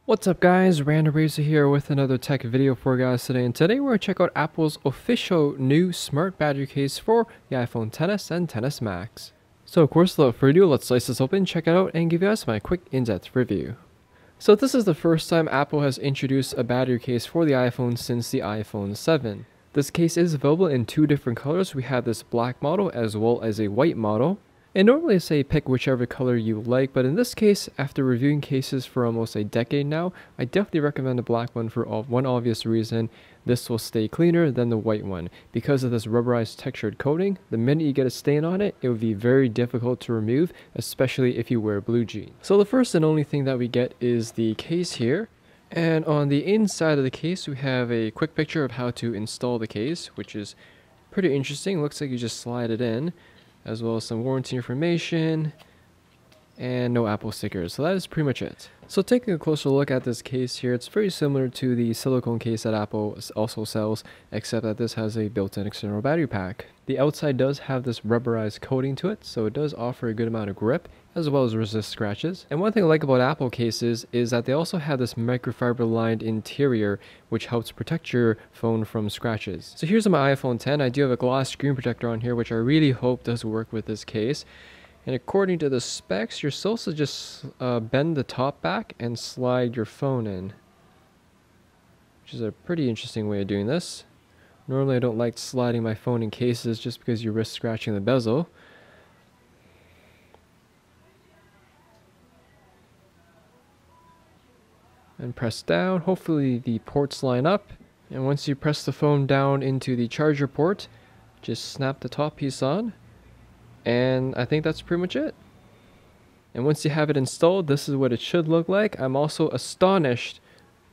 What's up guys, Random Razor here with another tech video for you guys today, and today we're going to check out Apple's official new smart battery case for the iPhone XS and XS Max. So of course, without further ado, let's slice this open, check it out, and give you guys my quick in-depth review. So this is the first time Apple has introduced a battery case for the iPhone since the iPhone 7. This case is available in two different colors. We have this black model as well as a white model. And normally I say pick whichever color you like, but in this case, after reviewing cases for almost a decade now, I definitely recommend the black one for one obvious reason. This will stay cleaner than the white one. Because of this rubberized textured coating, the minute you get a stain on it, it would be very difficult to remove, especially if you wear blue jeans. So the first and only thing that we get is the case here. And on the inside of the case, we have a quick picture of how to install the case, which is pretty interesting. Looks like you just slide it in, as well as some warranty information and no Apple stickers. So that is pretty much it. So taking a closer look at this case here, it's very similar to the silicone case that Apple also sells, except that this has a built-in external battery pack. The outside does have this rubberized coating to it, so it does offer a good amount of grip as well as resist scratches. And one thing I like about Apple cases is that they also have this microfiber lined interior, which helps protect your phone from scratches. So here's on my iPhone X. I do have a glass screen protector on here, which I really hope does work with this case. And according to the specs, you're supposed to just bend the top back and slide your phone in, which is a pretty interesting way of doing this. Normally I don't like sliding my phone in cases just because you risk scratching the bezel. And press down. Hopefully the ports line up. And once you press the phone down into the charger port, just snap the top piece on. And I think that's pretty much it. And once you have it installed, this is what it should look like. I'm also astonished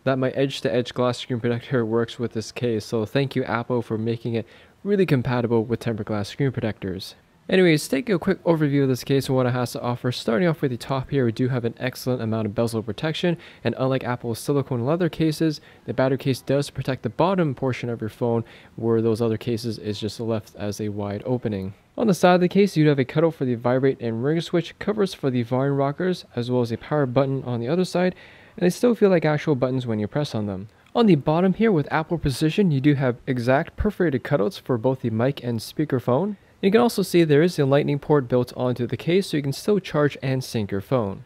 that my edge-to-edge glass screen protector works with this case. So thank you, Apple, for making it really compatible with tempered glass screen protectors. Anyways, taking a quick overview of this case and what it has to offer. Starting off with the top here, we do have an excellent amount of bezel protection, and unlike Apple's silicone leather cases, the battery case does protect the bottom portion of your phone, where those other cases is just left as a wide opening. On the side of the case, you have a cutout for the vibrate and ring switch, covers for the volume rockers, as well as a power button on the other side, and they still feel like actual buttons when you press on them. On the bottom here with Apple Precision, you do have exact perforated cutouts for both the mic and speakerphone. You can also see there is a lightning port built onto the case, so you can still charge and sync your phone.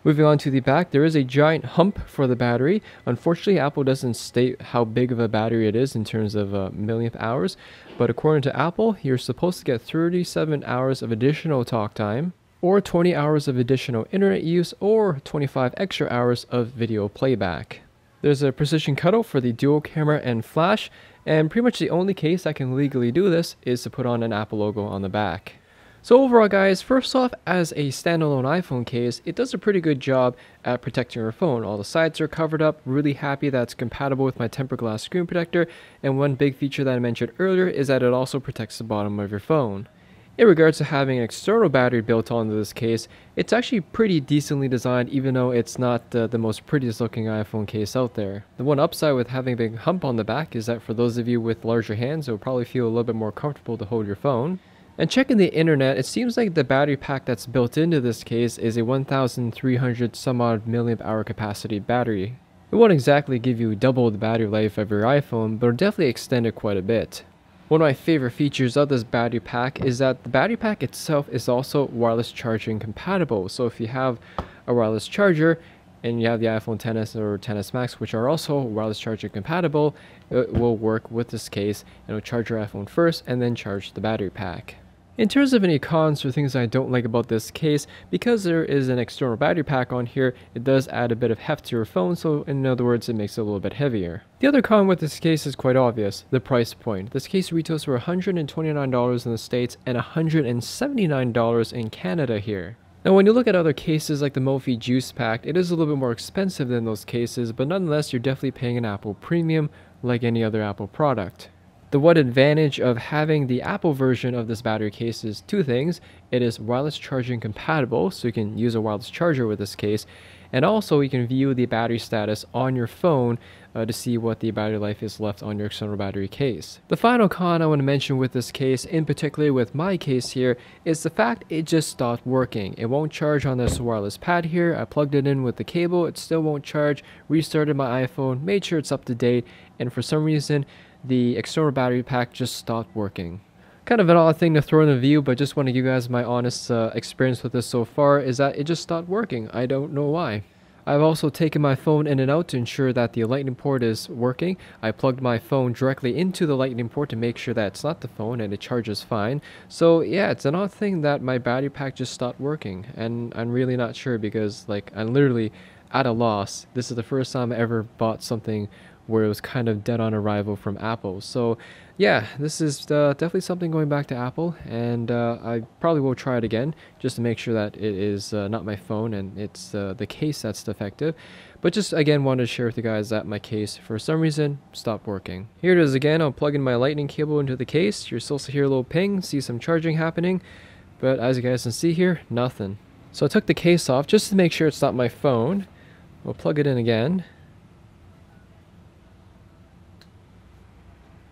Moving on to the back, there is a giant hump for the battery. Unfortunately, Apple doesn't state how big of a battery it is in terms of millionth hours, but according to Apple, you're supposed to get 37 hours of additional talk time, or 20 hours of additional internet use, or 25 extra hours of video playback. There's a precision cutout for the dual camera and flash, and pretty much the only case that can legally do this is to put on an Apple logo on the back. So overall guys, first off, as a standalone iPhone case, it does a pretty good job at protecting your phone. All the sides are covered up, really happy that it's compatible with my tempered glass screen protector, and one big feature that I mentioned earlier is that it also protects the bottom of your phone. In regards to having an external battery built onto this case, it's actually pretty decently designed, even though it's not the most prettiest looking iPhone case out there. The one upside with having a big hump on the back is that for those of you with larger hands, it will probably feel a little bit more comfortable to hold your phone. And checking the internet, it seems like the battery pack that's built into this case is a 1300 some odd milliamp hour capacity battery. It won't exactly give you double the battery life of your iPhone, but it'll definitely extend it quite a bit. One of my favorite features of this battery pack is that the battery pack itself is also wireless charging compatible. So if you have a wireless charger and you have the iPhone XS or XS Max, which are also wireless charging compatible, it will work with this case and it will charge your iPhone first and then charge the battery pack. In terms of any cons or things I don't like about this case, because there is an external battery pack on here, it does add a bit of heft to your phone, so in other words, it makes it a little bit heavier. The other con with this case is quite obvious, the price point. This case retails for $129 in the States and $179 in Canada here. Now when you look at other cases like the Mophie Juice Pack, it is a little bit more expensive than those cases, but nonetheless you're definitely paying an Apple premium like any other Apple product. The one advantage of having the Apple version of this battery case is two things. It is wireless charging compatible, so you can use a wireless charger with this case. And also you can view the battery status on your phone to see what the battery life is left on your external battery case. The final con I want to mention with this case, in particular with my case here, is the fact it just stopped working. It won't charge on this wireless pad here. I plugged it in with the cable, it still won't charge. Restarted my iPhone, made sure it's up to date, and for some reason the external battery pack just stopped working. Kind of an odd thing to throw in the video, but just want to give you guys my honest experience with this so far, is that it just stopped working. I don't know why. I've also taken my phone in and out to ensure that the lightning port is working. I plugged my phone directly into the lightning port to make sure that it's not the phone and it charges fine. So yeah, it's an odd thing that my battery pack just stopped working, and I'm really not sure because like I'm literally at a loss. This is the first time I ever bought something where it was kind of dead on arrival from Apple. So yeah, this is definitely something going back to Apple, and I probably will try it again just to make sure that it is not my phone and it's the case that's defective. But just again wanted to share with you guys that my case for some reason stopped working. Here it is again. I'll plug in my lightning cable into the case. You're supposed to hear a little ping, see some charging happening, but as you guys can see here, nothing. So I took the case off just to make sure it's not my phone. We'll plug it in again.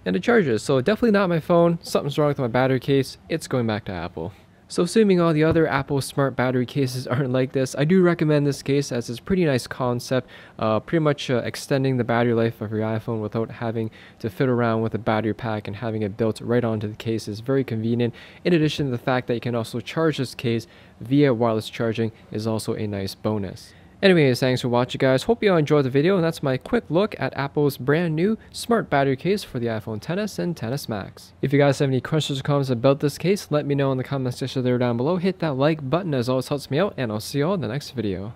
And it charges, so definitely not my phone. Something's wrong with my battery case. It's going back to Apple. So assuming all the other Apple smart battery cases aren't like this, I do recommend this case as it's a pretty nice concept, pretty much extending the battery life of your iPhone without having to fit around with a battery pack, and having it built right onto the case is very convenient. In addition to the fact that you can also charge this case via wireless charging is also a nice bonus. Anyways, thanks for watching guys. Hope you all enjoyed the video, and that's my quick look at Apple's brand new smart battery case for the iPhone XS and XS Max. If you guys have any questions or comments about this case, let me know in the comment section there down below. Hit that like button, as always helps me out, and I'll see you all in the next video.